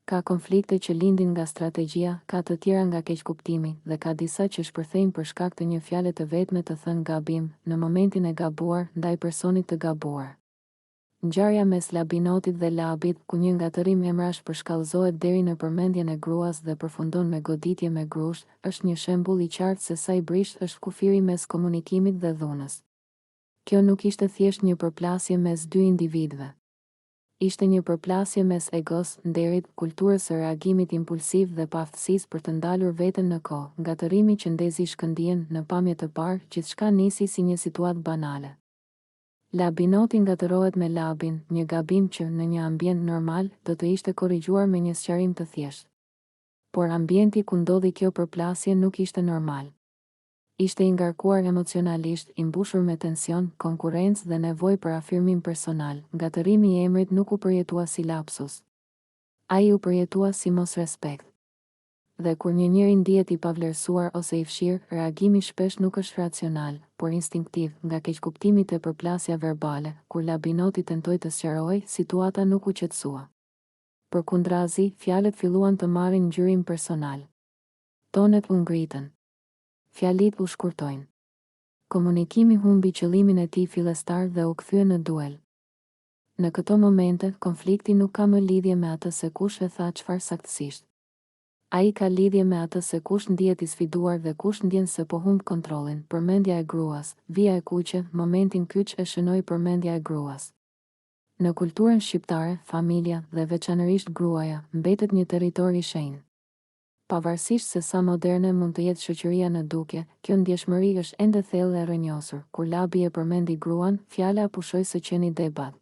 Ka konflikte që lindin nga strategjia, ka të tjera nga keqkuptimi, dhe ka disa që shpërthejnë për shkak të një fjale të vetme të thënë gabim, në momentin e gabuar, ndaj personit të gabuar. Ngjarja mes Labinotit dhe Labit, ku një ngatërim emrash përshkallëzohet deri në përmendjen e gruas dhe përfundon me goditje me grusht, është një shembull i qartë se sa i brisht është kufiri mes komunikimit dhe dhunës. Kjo nuk ishte thjesht një përplasje mes dy individëve. Ishte një përplasje mes egos, nderit, kulturës së reagimit impulsiv dhe paaftësisë për të ndalur veten në kohë. Ngatërimi që ndezi shkëndijën në pamje të parë, gjithçka nisi si një situatë banale. Labinoti ngatërohet me Labin, një gabim që në një ambient normal do të ishte korrigjuar me një sqarim të thjeshtë. Por ambienti ku ndodhi kjo përplasje nuk ishte normal. Ishte i ngarkuar emocionalisht, i mbushur me tension, konkurrencë dhe nevojë për afirmim personal. Ngatërimi i emrit nuk u përjetua si lapsus. Ai u përjetua si mosrespekt. Dhe kur një njeri ndihet i pavlerësuar ose i fshirë, reagimi shpesh nuk është racional, por instinktiv, nga keqkuptimi te përplasja verbale. Kur Labinoti tentoi të sqarojë, situata nuk u qetësua. Përkundrazi, fjalët filluan të marrin ngjyrim personal. Tonet u ngritën. Fjalit u shkurtojnë. Komunikimi humbi qëllimin e tij fillestar dhe u kthye në duel. Në këto momente, konflikti nuk ka më lidhje me atë se kush e tha çfarë saktësisht. Ai ka lidhje me atë se kush ndihet i sfiduar dhe kush ndjen se po humb kontrollin. Përmendja e gruas, vija e kuqe, momentin kyç e shënoi përmendja e gruas. Në kulturën shqiptare, familja dhe veçanërisht gruaja mbetet një territor i shenjtë. Pavarësisht se sa moderne mund të jetë shoqëria në dukje, kjo ndjeshmëri është ende thellë e rrënjosur. Kur Labi e përmendi gruan, fjala pushoi së qeni debat.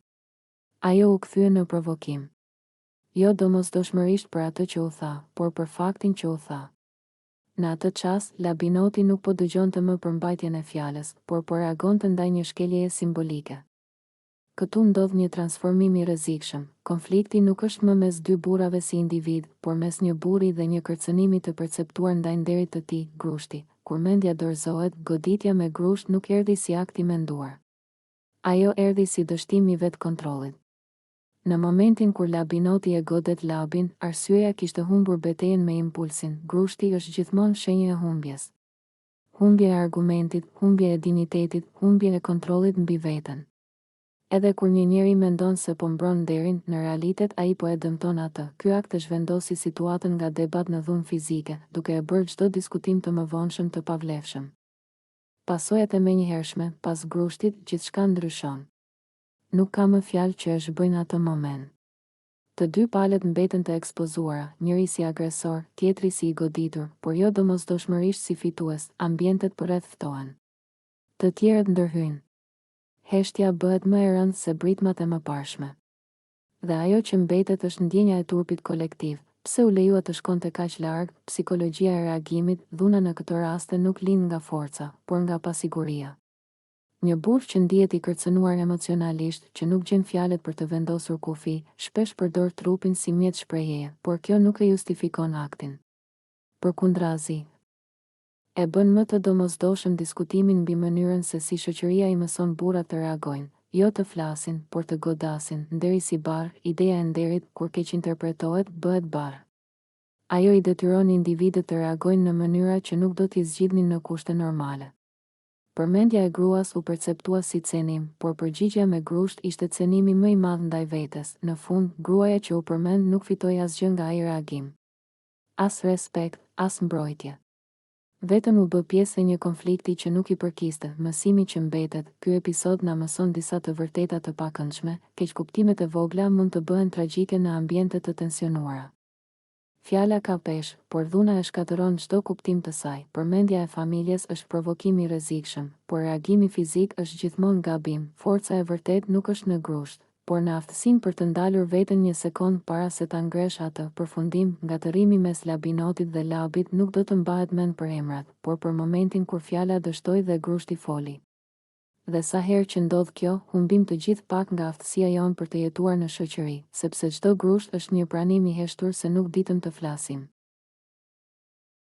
Ajo u kthye në provokim. Jo domosdoshmërisht për atë që u tha, por për faktin që u tha. Në atë çast, Labinoti nuk po dëgjonte më përmbajtjen e fjalës, por po reagonte ndaj një shkeljeje simbolike. Këtu ndodh një transformim i rrezikshëm. Konflikti nuk është më mes dy burrave si individ, por mes një burri dhe një kërcënimi të perceptuar ndaj nderit të tij, grushti. Kur mendja dorëzohet, goditja me grusht nuk erdhi si akt i menduar. Ajo erdhi si dështim i vetkontrollit. Në momentin kur Labinoti e godet Labin, arsyeja kishte humbur betejën me impulsin. Grushti është gjithmonë shenjë e humbjes. Humbje e argumentit, humbje e dinjitetit, humbje e kontrollit mbi veten. Edhe kur një njeri mendon se po mbron nderin, në realitet ai po e dëmton atë. Ky akt e zhvendosi situatën nga debat në dhunë fizike, duke e bërë çdo diskutim të mëvonshëm të pavlefshëm. Pasojat e menjëhershme, pas grushtit, gjithçka ndryshon. Nuk ka më fjalë që e zhbëjnë atë moment. Të dy palët mbeten të ekspozuara, njëri si agresor, tjetri si i goditur, por jo domosdoshmërisht si fitues. Ambientet përreth ftohen. Të tjerët ndërhyjnë. Heshtja bëhet më e rëndë se britmat e mëparshme. Dhe ajo që mbetet është ndjenja e turpit kolektiv. Pse u lejua të shkonte kaq larg? Psikologjia e reagimit, dhuna në këtë raste nuk lind nga forca, por nga pasiguria. Një burr që ndihet i kërcënuar emocionalisht, që nuk gjen fjalët për të vendosur kufi, shpesh përdor trupin si mjet shprehjeje, por kjo nuk e justifikon aktin. Përkundrazi, e bën më të domosdoshëm diskutimin mbi mënyrën se si shoqëria i mëson burrat të reagojnë, jo të flasin, por të godasin. Nderi si barr, ideja e nderit, kur keq interpretohet, bëhet barr. Ajo i detyron individët të reagojnë në mënyra që nuk do t'i zgjidhnin në kushte normale. Përmendja e gruas u perceptua si cenim, por përgjigjja me grusht ishte cenimi më i madh ndaj vetes. Në fund, gruaja që u përmend nuk fitoi asgjë nga ai reagim. As respekt, as mbrojtje. Vetëm u bë pjesë e një konflikti që nuk i përkiste. Mësimi që mbetet, ky episod na mëson disa të vërteta të pakëndshme. Keqkuptimet e vogla mund të bëhen tragjike në ambiente të tensionuara. Fjala ka peshë, por dhuna e shkatëron çdo kuptim të saj. Përmendja e familjes është provokim i rrezikshëm, por reagimi fizik është gjithmonë gabim. Forca e vërtet nuk është në grusht, por në aftësinë për të ndalur veten një sekond para se ta ngresh atë. Përfundim, ngatërimi mes Labinotit dhe Labit nuk do të mbahet mend për emrat, por për momentin kur fjala dështoi dhe grushti foli. Dhe sa herë që ndodh kjo, humbim të gjithë pak nga aftësia jonë për të jetuar në shoqëri, sepse çdo grusht është një pranim i heshtur se nuk ditëm të flasim.